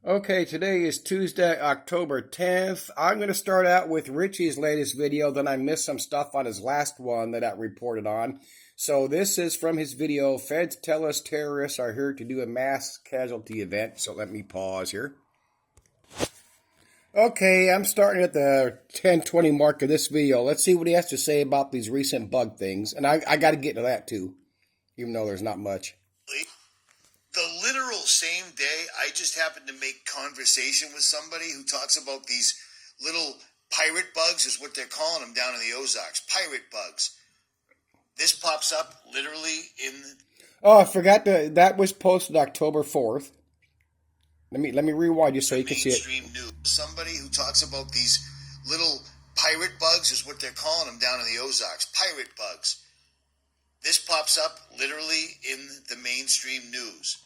Okay, today is Tuesday, October 10th. I'm going to start out with Richie's latest video, then I missed some stuff on his last one that I reported on. So this is from his video, Feds Tell Us Terrorists Are Here to Do a Mass Casualty Event. So let me pause here. Okay, I'm starting at the 10:20 mark of this video. Let's see what he has to say about these recent bug things. And I got to get to that too, even though there's not much. The literal same day, I just happened to make conversation with somebody who talks about these little pirate bugs, is what they're calling them down in the Ozarks. Pirate bugs. This pops up literally in... Oh, I forgot that was posted October 4th. Let me rewind you so you can see it. Mainstream news. Somebody who talks about these little pirate bugs, is what they're calling them down in the Ozarks. Pirate bugs. This pops up literally in the mainstream news.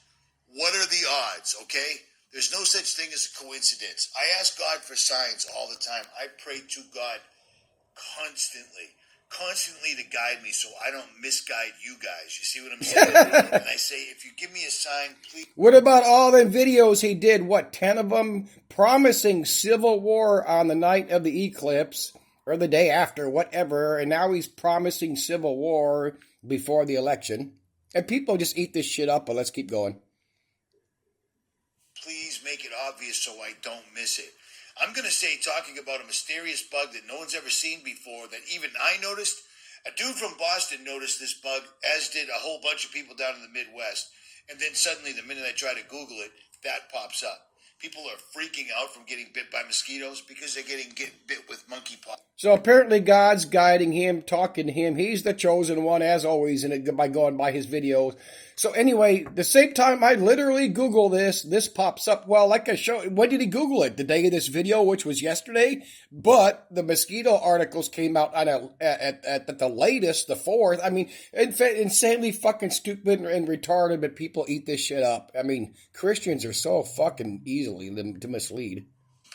What are the odds, okay? There's no such thing as a coincidence. I ask God for signs all the time. I pray to God constantly to guide me so I don't misguide you guys. You see what I'm saying? And I say, if you give me a sign, please. What about all them videos he did, 10 of them, promising civil war on the night of the eclipse, or the day after, whatever, and now he's promising civil war before the election. And people just eat this shit up, but let's keep going. Please make it obvious so I don't miss it. I'm going to say, talking about a mysterious bug that no one's ever seen before, that even I noticed. A dude from Boston noticed this bug, as did a whole bunch of people down in the Midwest. And then suddenly, the minute I try to Google it, that pops up. People are freaking out from getting bit by mosquitoes because they're getting bit with monkeypox. So apparently God's guiding him, talking to him. He's the chosen one, as always, by going by his videos. So anyway, the same time I literally Google this pops up. Well, like I showed, when did he Google it? The day of this video, which was yesterday. But the mosquito articles came out on at the latest, the 4th. I mean, insanely fucking stupid and retarded, but people eat this shit up. I mean, Christians are so fucking easily to mislead.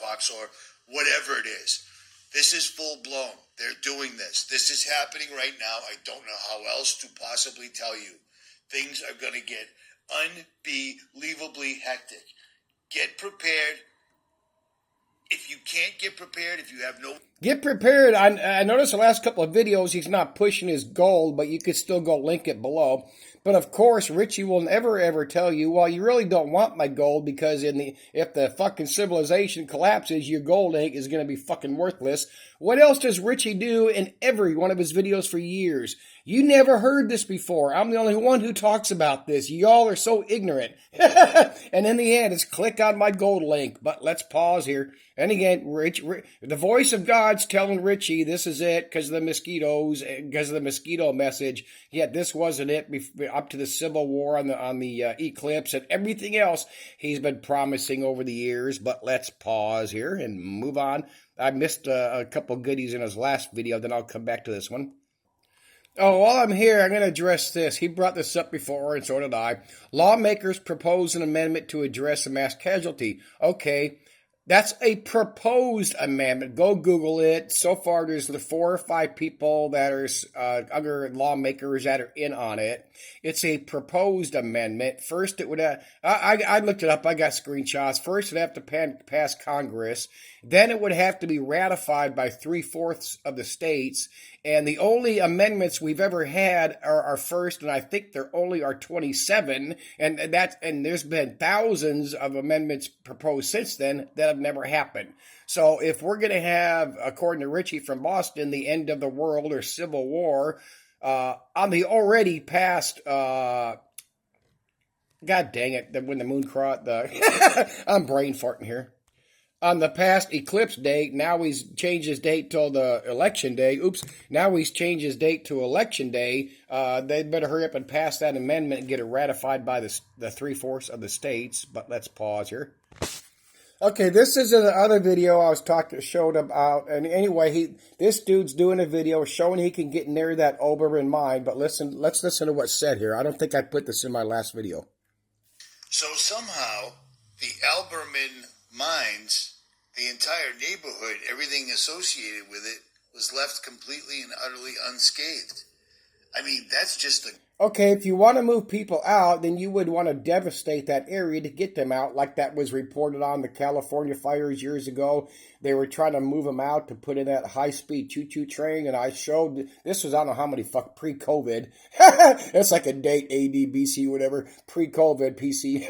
Or whatever it is. This is full blown. They're doing this. This is happening right now. I don't know how else to possibly tell you. Things are going to get unbelievably hectic. Get prepared. If you can't get prepared, if you have no... Get prepared. I noticed the last couple of videos he's not pushing his gold, but you could still go link it below. But of course, Richie will never ever tell you, well, you really don't want my gold because if the fucking civilization collapses, your gold is going to be fucking worthless. What else does Richie do in every one of his videos for years? You never heard this before. I'm the only one who talks about this. Y'all are so ignorant. And in the end, it's click on my gold link. But let's pause here. And again, the voice of God's telling Richie this is it because of the mosquitoes, because of the mosquito message. Yet this wasn't it up to the Civil War on the eclipse and everything else he's been promising over the years. But let's pause here and move on. I missed a couple goodies in his last video, then I'll come back to this one. Oh, while I'm here, I'm going to address this. He brought this up before, and so did I. Lawmakers propose an amendment to address a mass casualty. Okay, that's a proposed amendment. Go Google it. So far, there's the 4 or 5 people that are other lawmakers that are in on it. It's a proposed amendment. First, it would I looked it up. I got screenshots. First, it'd have to pass Congress. Then it would have to be ratified by 3/4 of the states. And the only amendments we've ever had are our first, and I think there only are 27. And there's been thousands of amendments proposed since then that have never happened. So if we're going to have, according to Richie from Boston, the end of the world or civil war, on the already passed, God dang it, when the moon crossed, I'm brain farting here. On the past eclipse date, now he's changed his date till the election day. Now he's changed his date to election day. They better hurry up and pass that amendment and get it ratified by the 3/4 of the states. But let's pause here. Okay, this is another video I was showed about. And anyway, this dude's doing a video showing he can get near that Oberman mine. But let's listen to what's said here. I don't think I put this in my last video. So somehow, the Alberman mines, the entire neighborhood, everything associated with it, was left completely and utterly unscathed. I mean, that's just the... Okay, if you want to move people out, then you would want to devastate that area to get them out, like that was reported on the California fires years ago. They were trying to move them out to put in that high-speed choo-choo train, and I showed, this was, I don't know how many, pre-COVID. It's like a date, AD, BC, whatever, pre-COVID, PC.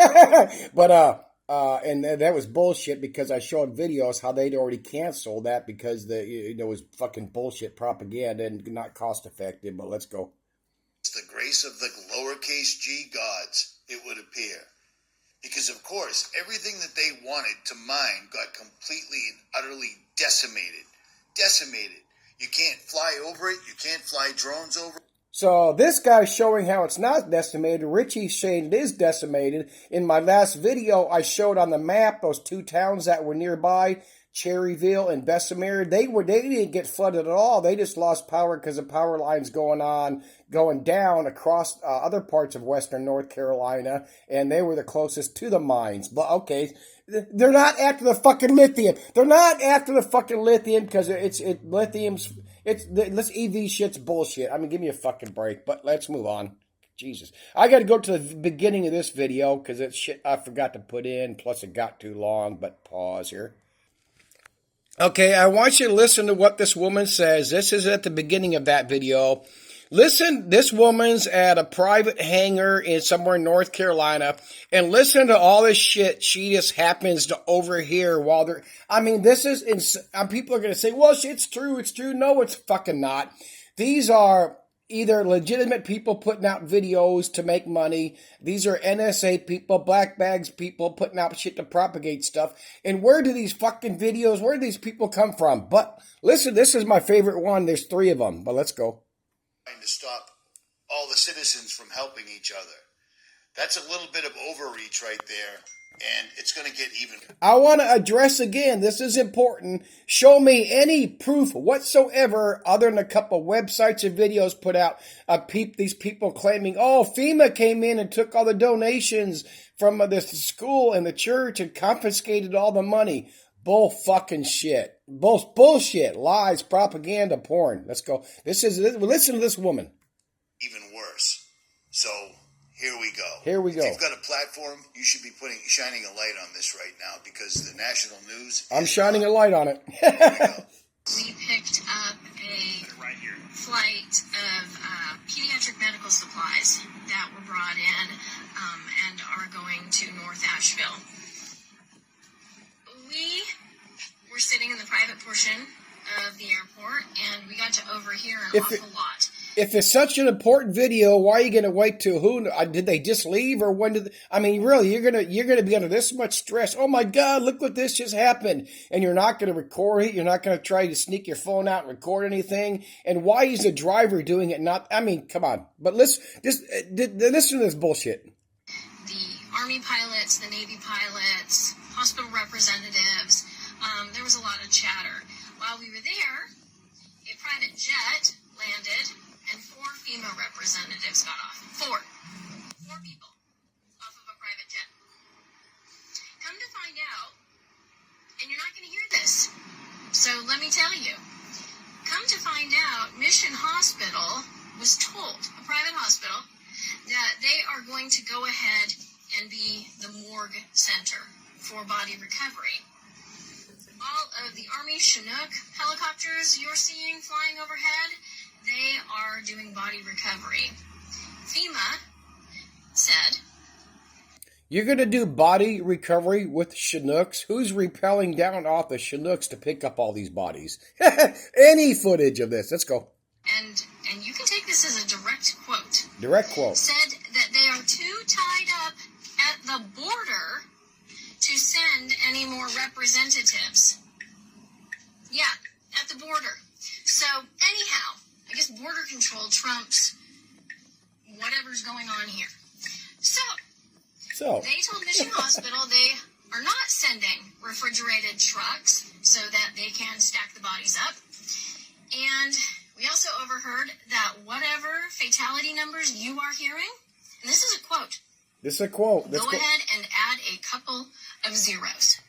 And that was bullshit because I showed videos how they'd already canceled that because it was fucking bullshit propaganda and not cost-effective, but let's go. The grace of the lowercase g gods, it would appear. Because, of course, everything that they wanted to mine got completely and utterly decimated. Decimated. You can't fly over it. You can't fly drones over it. So this guy's showing how it's not decimated. Richie's saying it is decimated. In my last video, I showed on the map those two towns that were nearby, Cherryville and Bessemer. They didn't get flooded at all. They just lost power because of power lines going down across other parts of western North Carolina, and they were the closest to the mines. But okay, they're not after the fucking lithium. They're not after the fucking lithium because this EV shit's bullshit. I mean, give me a fucking break. But let's move on. Jesus, I got to go to the beginning of this video because it's shit I forgot to put in. Plus, it got too long. But pause here. Okay, I want you to listen to what this woman says. This is at the beginning of that video. Listen, this woman's at a private hangar in somewhere in North Carolina, and listen to all this shit she just happens to overhear while they're... I mean, this is... people are going to say, well, it's true, it's true. No, it's fucking not. These are either legitimate people putting out videos to make money. These are NSA people, black bags people putting out shit to propagate stuff. And where do these fucking videos, where do these people come from? But listen, this is my favorite one. There's 3 of them, but let's go. Trying to stop all the citizens from helping each other. That's a little bit of overreach right there. And it's going to get even. I want to address again, this is important. Show me any proof whatsoever other than a couple websites and videos put out of these people claiming, oh, FEMA came in and took all the donations from this school and the church and confiscated all the money. Bull fucking shit. Bullshit. Lies, propaganda, porn. Let's go. Listen to this woman. Even worse. So... Here we go. Here we go. If you've got a platform, you should be shining a light on this right now because the national news... I'm shining a light on it. We picked up a flight of pediatric medical supplies that were brought in and are going to North Asheville. We were sitting in the private portion of the airport, and we got to overhear an awful lot. If it's such an important video, why are you going to wait till who? Did they just leave, or when did? I mean, really, you're gonna be under this much stress. Oh my God, look what this just happened, and you're not going to record it. You're not going to try to sneak your phone out and record anything. And why is the driver doing it? Not, I mean, come on. But listen to this bullshit. The Army pilots, the Navy pilots, hospital representatives. There was a lot of chatter while we were there. A private jet landed. And 4 FEMA representatives got off. 4 people off of a private jet. Come to find out, and you're not going to hear this, so let me tell you. Come to find out, Mission Hospital was told, a private hospital, that they are going to go ahead and be the morgue center for body recovery. All of the Army Chinook helicopters you're seeing flying overhead, they are doing body recovery. FEMA said... You're going to do body recovery with Chinooks? Who's rappelling down off the Chinooks to pick up all these bodies? Any footage of this. Let's go. And you can take this as a direct quote. Direct quote. Said that they are too tied up at the border to send any more representatives. Yeah, at the border. So, anyhow... I guess border control trumps whatever's going on here. So they told Mission Hospital they are not sending refrigerated trucks so that they can stack the bodies up. And we also overheard that whatever fatality numbers you are hearing, and this is a quote. This is a quote. Go ahead and add a couple of zeros.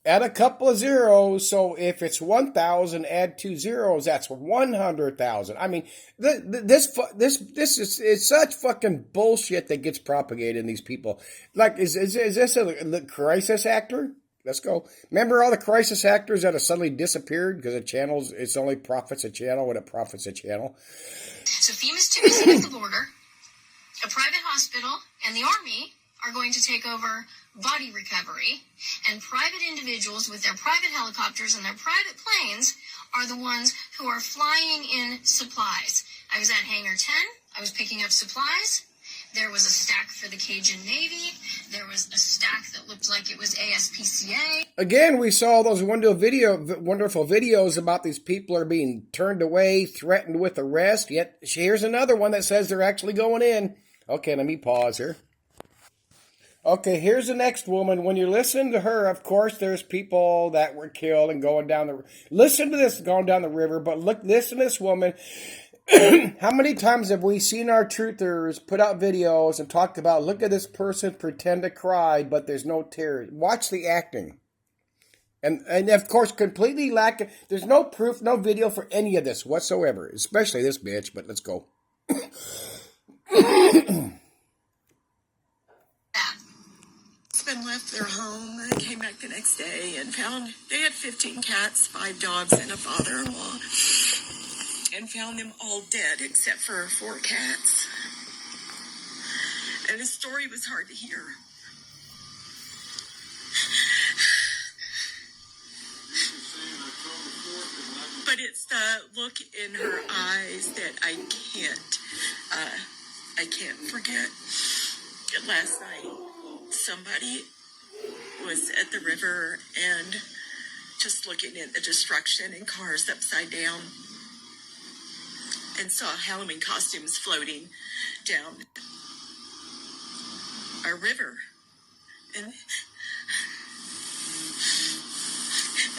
Add a couple of zeros, so if it's 1,000, add 2 zeros. That's 100,000. I mean, this is it's such fucking bullshit that gets propagated in these people. Like, is this a crisis actor? Let's go. Remember all the crisis actors that have suddenly disappeared because it's only profits a channel when it profits a channel. So FEMA's too busy at the border. A private hospital and the Army are going to take over body recovery, and private individuals with their private helicopters and their private planes are the ones who are flying in supplies. I was at Hangar 10. I was picking up supplies. There was a stack for the Cajun Navy. There was a stack that looked like it was ASPCA. Again, we saw those wonderful videos about these people are being turned away, threatened with arrest. Yet here's another one that says they're actually going in. Okay, let me pause here. Okay, here's the next woman. When you listen to her, of course, there's people that were killed and going down the... Listen to this going down the river, but listen to this woman. How many times have we seen our truthers put out videos and talked about, look at this person pretend to cry, but there's no tears. Watch the acting. And of course, completely lacking... There's no proof, no video for any of this whatsoever, especially this bitch, but let's go. Left their home and came back the next day and found they had 15 cats, 5 dogs, and a father-in-law, and found them all dead except for 4 cats. And his story was hard to hear. But it's the look in her eyes that I can't forget. Last night, somebody was at the river and just looking at the destruction and cars upside down and saw Halloween costumes floating down our river.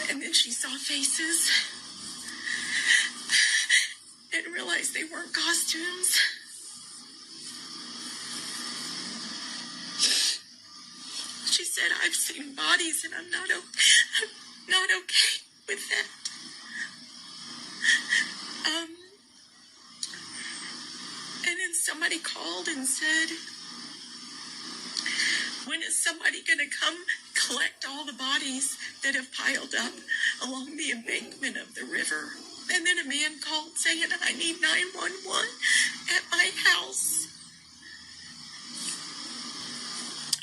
And then she saw faces and realized they weren't costumes. She said, I've seen bodies and I'm not okay with that. And then somebody called and said, when is somebody going to come collect all the bodies that have piled up along the embankment of the river? And then a man called saying, I need 911 at my house.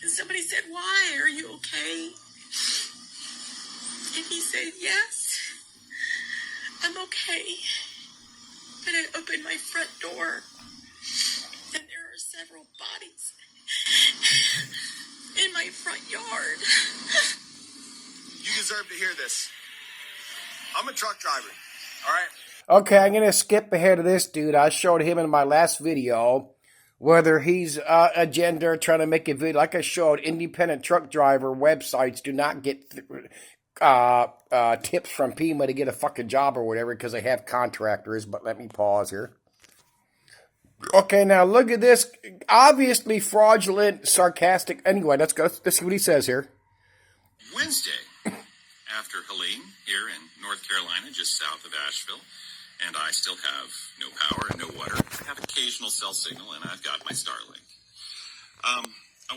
And somebody said, why? Are you okay? And he said, yes, I'm okay. But I opened my front door, and there are several bodies in my front yard. You deserve to hear this. I'm a truck driver, all right? Okay, I'm going to skip ahead of this dude. I showed him in my last video. Whether he's a gender trying to make a video, like I showed, independent truck driver websites do not get tips from FEMA to get a fucking job or whatever because they have contractors. But let me pause here. Okay, now look at this. Obviously fraudulent, sarcastic. Anyway, let's see what he says here. Wednesday, after Helene here in North Carolina, just south of Asheville, and I still have no power and no water. I have occasional cell signal, and I've got my Starlink. I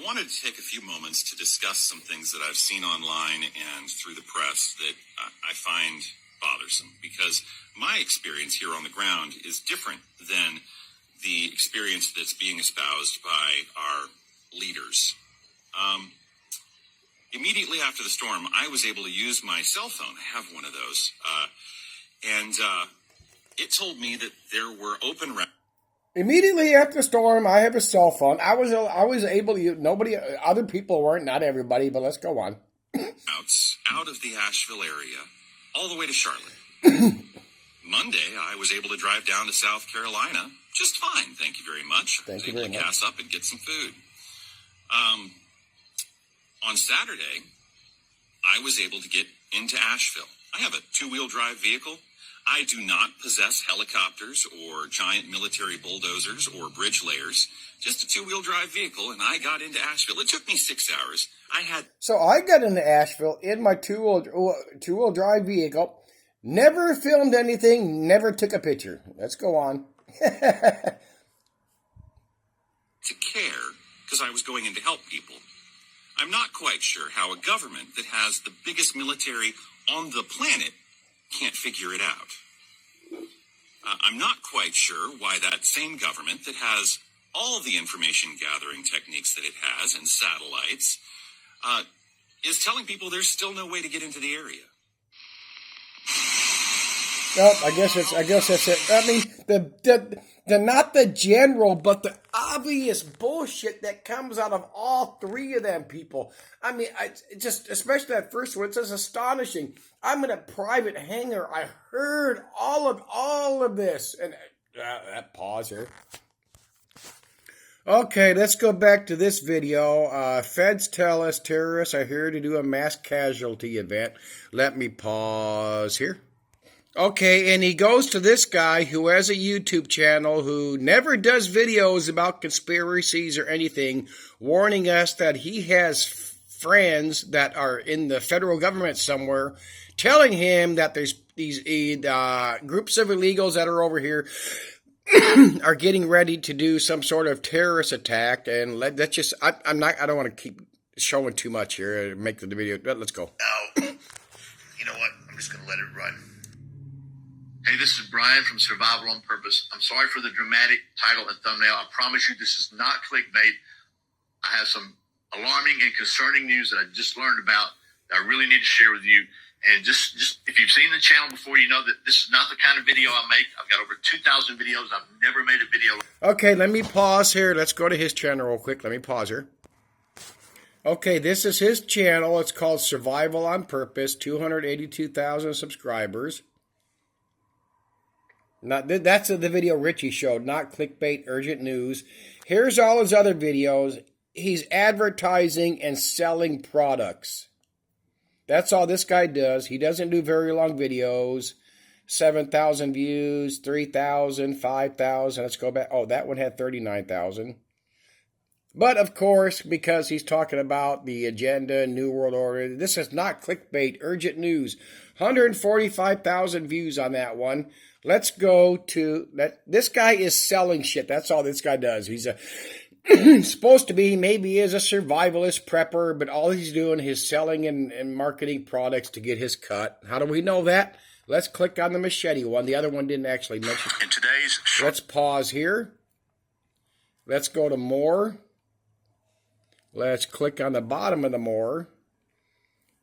wanted to take a few moments to discuss some things that I've seen online and through the press that I find bothersome, because my experience here on the ground is different than the experience that's being espoused by our leaders. Immediately after the storm, I was able to use my cell phone. I have one of those. And it told me that there were open... Immediately after the storm, I have a cell phone. I was able to use... Nobody... Other people weren't. Not everybody, but let's go on. out of the Asheville area, all the way to Charlotte. Monday, I was able to drive down to South Carolina just fine, thank you very much. Thank you I was very able to much. gas up and get some food. On Saturday, I was able to get into Asheville. I have a two-wheel drive vehicle. I do not possess helicopters or giant military bulldozers or bridge layers. Just a two-wheel drive vehicle, and I got into Asheville. It took me 6 hours. I had So I got into Asheville in my two-wheel drive vehicle. Never filmed anything. Never took a picture. Let's go on. to care because I was going in to help people. I'm not quite sure how a government that has the biggest military on the planet can't figure it out. I'm not quite sure why that same government that has all the information gathering techniques that it has and satellites is telling people there's still no way to get into the area. Oh, I guess that's it. I mean, the not the general, but the obvious bullshit that comes out of all three of them people. I mean, just especially that first one. It's just astonishing. I'm in a private hangar. I heard all of this, and that pause here. Okay, let's go back to this video. Feds tell us terrorists are here to do a mass casualty event. Let me pause here. Okay, and he goes to this guy who has a YouTube channel who never does videos about conspiracies or anything, warning us that he has friends that are in the federal government somewhere, telling him that there's these groups of illegals that are over here are getting ready to do some sort of terrorist attack. And let's just, I don't want to keep showing too much here and make the video. Let's go. Now, you know what? I'm just going to let it run. Hey, this is Brian from Survival on Purpose. I'm sorry for the dramatic title and thumbnail. I promise you this is not clickbait. I have some alarming and concerning news that I just learned about that I really need to share with you. And just if you've seen the channel before, you know that this is not the kind of video I make. I've got over 2,000 videos. I've never made a video. Okay, let me pause here. Let's go to his channel real quick. Let me pause here. Okay, this is his channel. It's called Survival on Purpose, 282,000 subscribers. That's the video Richie showed, not clickbait, urgent news. Here's all his other videos. He's advertising and selling products. That's all this guy does. He doesn't do very long videos. 7,000 views, 3,000, 5,000. Let's go back. Oh, that one had 39,000. But, of course, because he's talking about the agenda, New World Order, this is not clickbait, urgent news. 145,000 views on that one. Let's go to that. This guy is selling shit. That's all this guy does. He's supposed to be, maybe is a survivalist prepper, but all he's doing is selling and marketing products to get his cut. How do we know that? Let's click on the machete one. The other one didn't actually mention. In today's Let's pause here. Let's go to more. Let's click on the bottom of the more.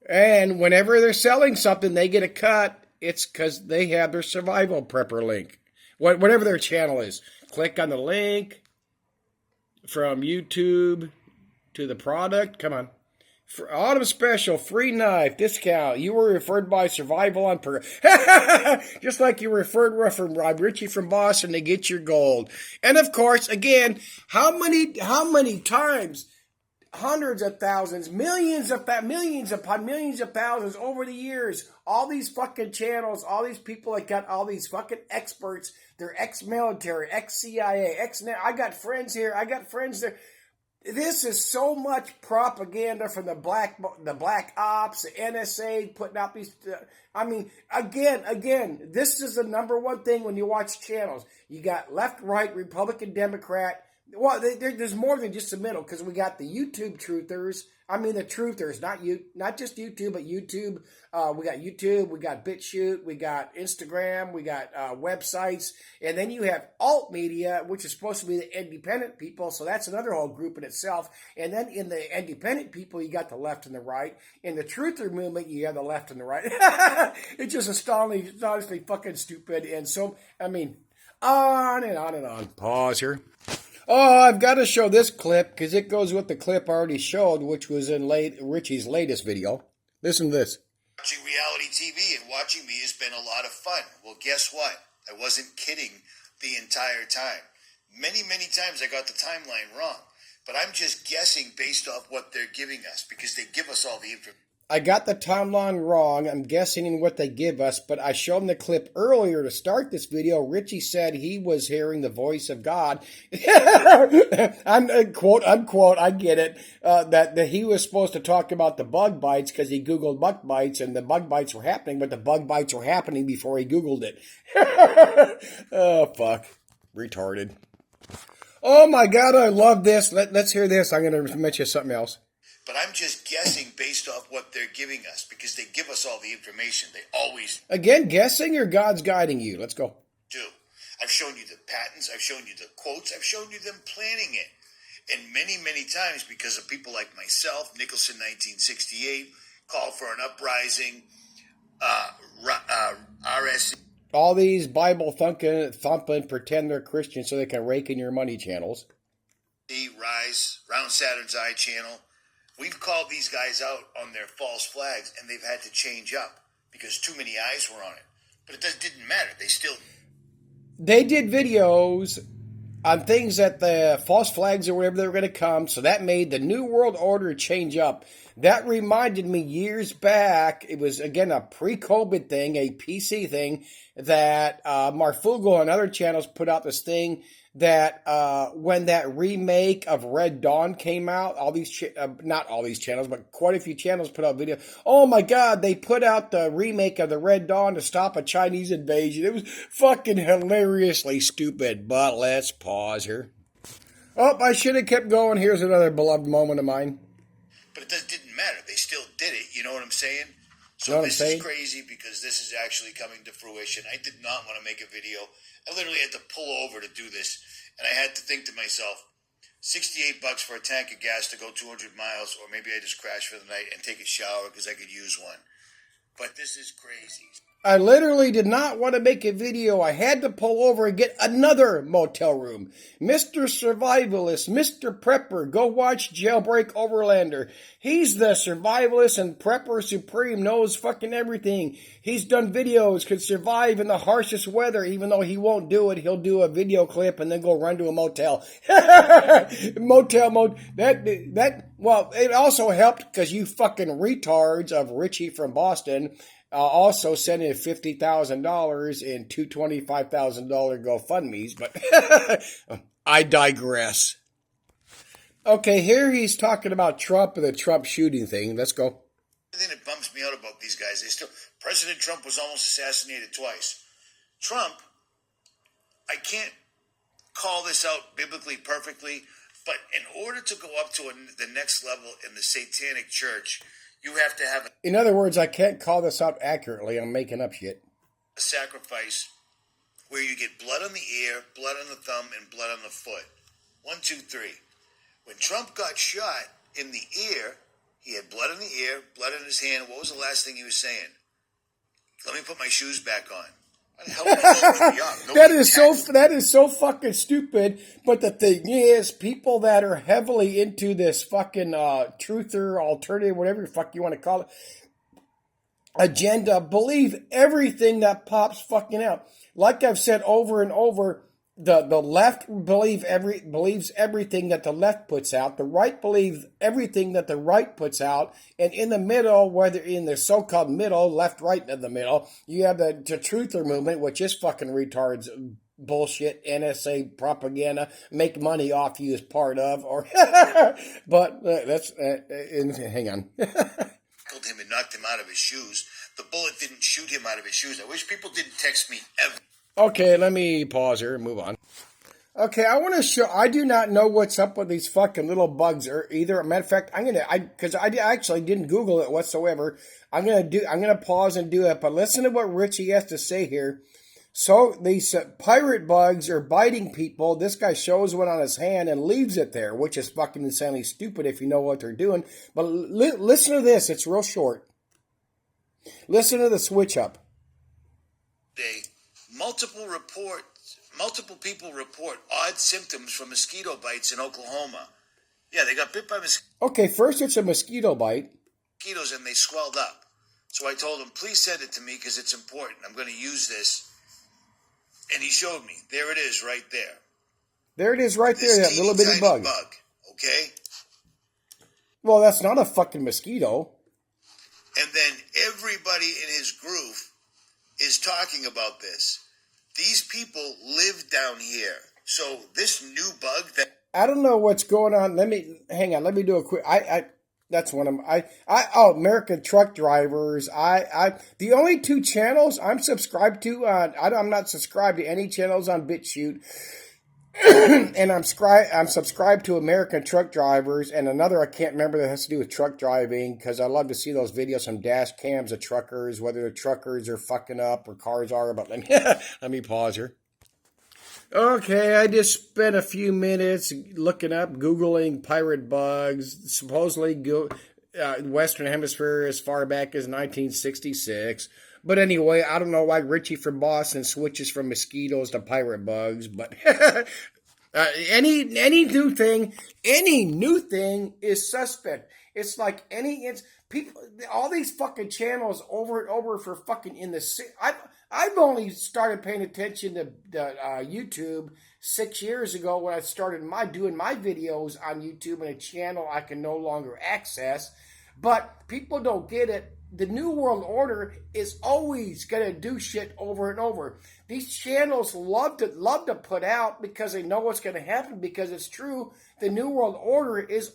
And whenever they're selling something, they get a cut. It's because they have their survival prepper link. Whatever their channel is. Click on the link from YouTube to the product. Come on. For Autumn Special, free knife, discount. You were referred by Survival on Purpose. Just like you referred from Richie from Boston to get your gold. And of course, again, how many times? Hundreds of thousands, millions upon millions of thousands over the years. All these fucking channels, all these people that got all these fucking experts. They're ex-military, ex-CIA, I got friends here. I got friends there. This is so much propaganda from the black ops, the NSA putting out these. I mean, again, this is the number one thing when you watch channels. You got left, right, Republican, Democrat. Well, there's more than just the middle, because we got the YouTube truthers. I mean, the truthers, not just YouTube, but YouTube. We got YouTube, we got BitChute, we got Instagram, we got websites, and then you have alt media, which is supposed to be the independent people. So that's another whole group in itself. And then in the independent people, you got the left and the right. In the truther movement, you have the left and the right. It's just astonishingly fucking stupid. And so, I mean, on and on and on. Pause here. Oh, I've got to show this clip because it goes with the clip I already showed, which was in Richie's latest video. Listen to this. Watching reality TV and watching me has been a lot of fun. Well, guess what? I wasn't kidding the entire time. Many, many times I got the timeline wrong. But I'm just guessing based off what they're giving us because they give us all the information. I got the timeline wrong. I'm guessing in what they give us, but I showed him the clip earlier to start this video. Richie said he was hearing the voice of God. I'm quote unquote. I get it. That he was supposed to talk about the bug bites because he Googled bug bites and the bug bites were happening, but the bug bites were happening before he Googled it. Oh, fuck. Retarded. Oh my God, I love this. Let's hear this. I'm going to mention something else. But I'm just guessing based off what they're giving us because they give us all the information. They always Again, guessing or God's guiding you? Let's go. do. I've shown you the patents. I've shown you the quotes. I've shown you them planning it. And many, many times because of people like myself, Nicholson 1968, called for an uprising, RSC. All these Bible thumping, pretend they're Christians so they can rake in your money channels. Rise, Round Saturn's Eye channel. We've called these guys out on their false flags, and they've had to change up because too many eyes were on it. But it didn't matter. They did videos on things that the false flags or whatever they were going to come, so that made the New World Order change up. That reminded me years back, it was, again, a pre-COVID thing, a PC thing, that Marfugo and other channels put out this thing that when that remake of Red Dawn came out, all these, not all these channels, but quite a few channels put out video. Oh my God, they put out the remake of the Red Dawn to stop a Chinese invasion. It was fucking hilariously stupid, but let's pause here. Oh, I should have kept going. Here's another beloved moment of mine. But it didn't matter. They still did it. You know what I'm saying? You know what I'm this saying? is crazy because this is actually coming to fruition. I did not want to make a video. I literally had to pull over to do this. And I had to think to myself, $68 for a tank of gas to go 200 miles, or maybe I just crash for the night and take a shower because I could use one. But this is crazy. I literally did not want to make a video. I had to pull over and get another motel room. Mr. Survivalist, Mr. Prepper, go watch Jailbreak Overlander. He's the survivalist and prepper supreme, knows fucking everything. He's done videos, could survive in the harshest weather, even though he won't do it. He'll do a video clip and then go run to a motel. Well, it also helped because you fucking retards of Richie from Boston also sent in $50,000 in two $25,000 GoFundMes, but I digress. Okay, here he's talking about Trump and the Trump shooting thing. Let's go. The thing that bums me out about these guys, President Trump was almost assassinated twice. Trump, I can't call this out biblically perfectly, but in order to go up to the next level in the Satanic Church, you have to have In other words, I can't call this out accurately. I'm making up shit. A sacrifice where you get blood on the ear, blood on the thumb, and blood on the foot. 1, 2, 3. When Trump got shot in the ear, he had blood in the ear, blood in his hand. What was the last thing he was saying? Let me put my shoes back on. Why the hell would I be up? That is so fucking stupid. But the thing is, people that are heavily into this fucking truther, alternative, whatever the fuck you want to call it, agenda, believe everything that pops fucking out. Like I've said over and over, the left believes everything that the left puts out. The right believes everything that the right puts out. And in the middle, whether in the so-called middle, left, right, in the middle, you have the truther movement, which is fucking retards bullshit, NSA propaganda, make money off you as part of, or but that's hang on. Killed him and knocked him out of his shoes. The bullet didn't shoot him out of his shoes. I wish people didn't text me ever. Okay, let me pause here and move on. Okay, I want to show. I do not know what's up with these fucking little bugs, or either. Matter of fact, because I actually didn't Google it whatsoever. I'm gonna pause and do it. But listen to what Richie has to say here. So these pirate bugs are biting people. This guy shows one on his hand and leaves it there, which is fucking insanely stupid if you know what they're doing. But listen to this. It's real short. Listen to the switch up. Multiple people report odd symptoms from mosquito bites in Oklahoma. Yeah, they got bit by mosquitoes. Okay, first it's a mosquito bite. And they swelled up. So I told him, please send it to me because it's important. I'm going to use this. And he showed me. There it is right there. There it is right there, that little bitty bug. Okay? Well, that's not a fucking mosquito. And then everybody in his group is talking about this. These people live down here. So this new bug that I don't know what's going on. Hang on. Let me do a quick. That's one of my. American Truck Drivers. The only two channels I'm subscribed to. I'm not subscribed to any channels on BitChute. And I'm subscribed to American Truck Drivers and another I can't remember that has to do with truck driving because I love to see those videos from dash cams of truckers, whether the truckers are fucking up or cars are. But let me pause here. Okay, I just spent a few minutes looking up, Googling pirate bugs, supposedly Western Hemisphere as far back as 1966. But anyway, I don't know why Richie from Boston switches from mosquitoes to pirate bugs, but any new thing is suspect. It's like it's people, all these fucking channels over and over for fucking in the. I've only started paying attention to YouTube 6 years ago when I started doing my videos on YouTube and a channel I can no longer access. But people don't get it. The New World Order is always going to do shit over and over. These channels love to put out because they know what's going to happen because it's true. The New World Order is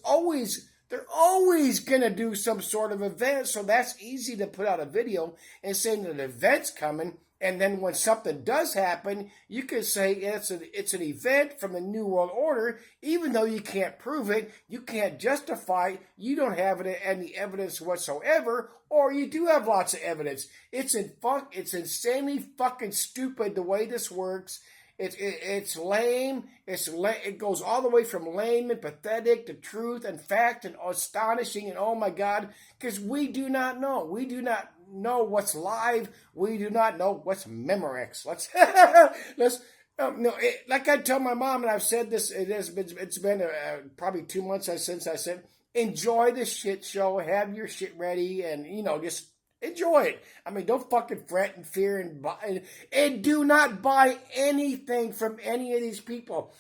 they're always going to do some sort of event. So that's easy to put out a video and say that an event's coming. And then when something does happen, you can say it's an event from the New World Order, even though you can't prove it, you can't justify it, you don't have any evidence whatsoever, or you do have lots of evidence. It's insanely fucking stupid the way this works. It's lame. It goes all the way from lame and pathetic to truth and fact and astonishing and oh my God, because we do not know. We do not know what's live. We do not know what's Memorex. Like I tell my mom, and I've said this. It's been probably 2 months since I said, enjoy the shit show. Have your shit ready, and just enjoy it. I mean, don't fucking fret and fear and buy, and do not buy anything from any of these people.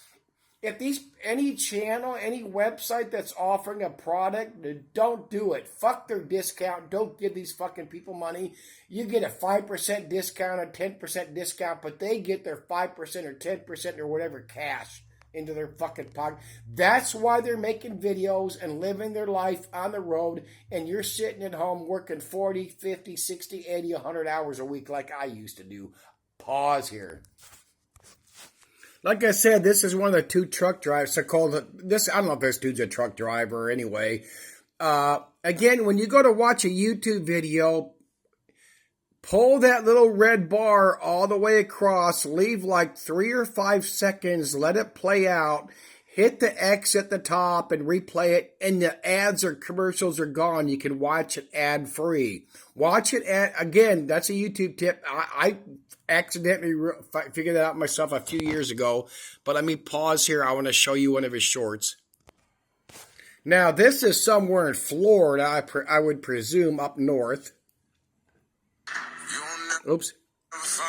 If any channel, any website that's offering a product, don't do it. Fuck their discount. Don't give these fucking people money. You get a 5% discount, a 10% discount, but they get their 5% or 10% or whatever cash into their fucking pocket. That's why they're making videos and living their life on the road, and you're sitting at home working 40, 50, 60, 80, 100 hours a week like I used to do. Pause here. Like I said, this is one of the two truck drivers. I don't know if this dude's a truck driver anyway. Again, when you go to watch a YouTube video, pull that little red bar all the way across, leave like 3 or 5 seconds, let it play out, hit the X at the top and replay it, and the ads or commercials are gone. You can watch it ad-free. Watch it again, that's a YouTube tip. I accidentally figured that out myself a few years ago, but let me pause here. I want to show you one of his shorts. Now, this is somewhere in Florida, I would presume up north. Oops. Oops.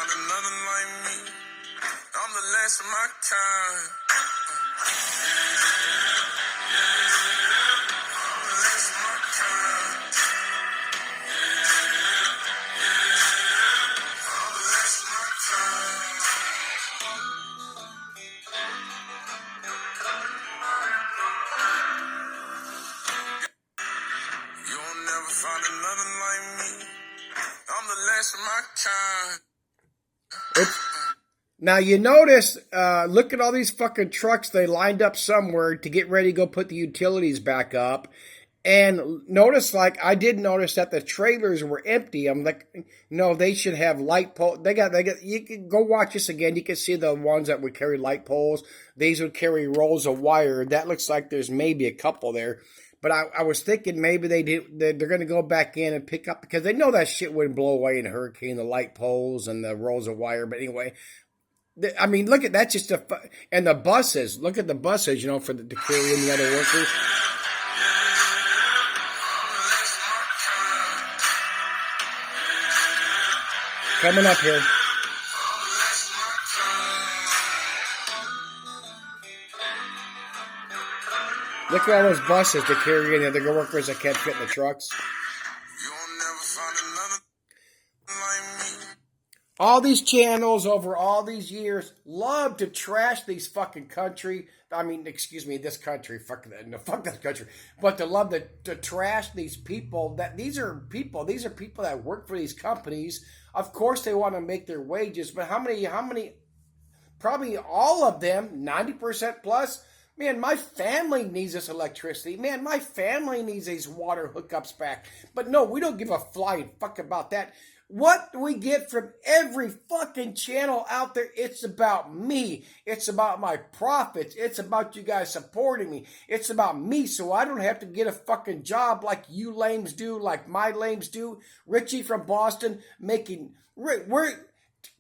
Now you notice, look at all these fucking trucks they lined up somewhere to get ready to go put the utilities back up. And notice, I did notice that the trailers were empty. I'm like, no, they should have light poles. They got, you can go watch this again. You can see the ones that would carry light poles. These would carry rolls of wire. That looks like there's maybe a couple there. But I was thinking maybe they're going to go back in and pick up, because they know that shit wouldn't blow away in a hurricane, the light poles and the rolls of wire. But anyway, I mean, look at that. And the buses, look at the buses, to carry in the other workers. Coming up here. Look at all those buses to carry in the other workers that can't fit in the trucks. All these channels over all these years love to trash these fucking country. I mean, excuse me, this country. Fuck that. No, fuck that country. But to love to trash these people. These are people that work for these companies. Of course, they want to make their wages. But how many? Probably all of them, 90% plus. Man, my family needs this electricity. Man, my family needs these water hookups back. But no, we don't give a flying fuck about that. What do we get from every fucking channel out there? It's about me. It's about my profits. It's about you guys supporting me. It's about me so I don't have to get a fucking job like you lames do, like my lames do. Richie from Boston making...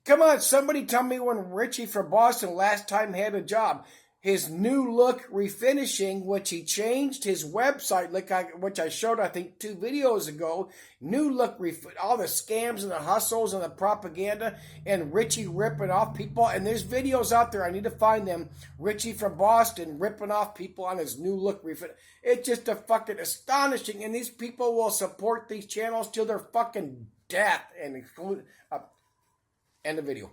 Come on, somebody tell me when Richie from Boston last time had a job. His new look refinishing, which he changed his website, which I showed, I think, 2 videos ago. New look, all the scams and the hustles and the propaganda, and Richie ripping off people. And there's videos out there, I need to find them. Richie from Boston ripping off people on his new look refinish. It's just a fucking astonishing. And these people will support these channels till their fucking death. And include... end the video.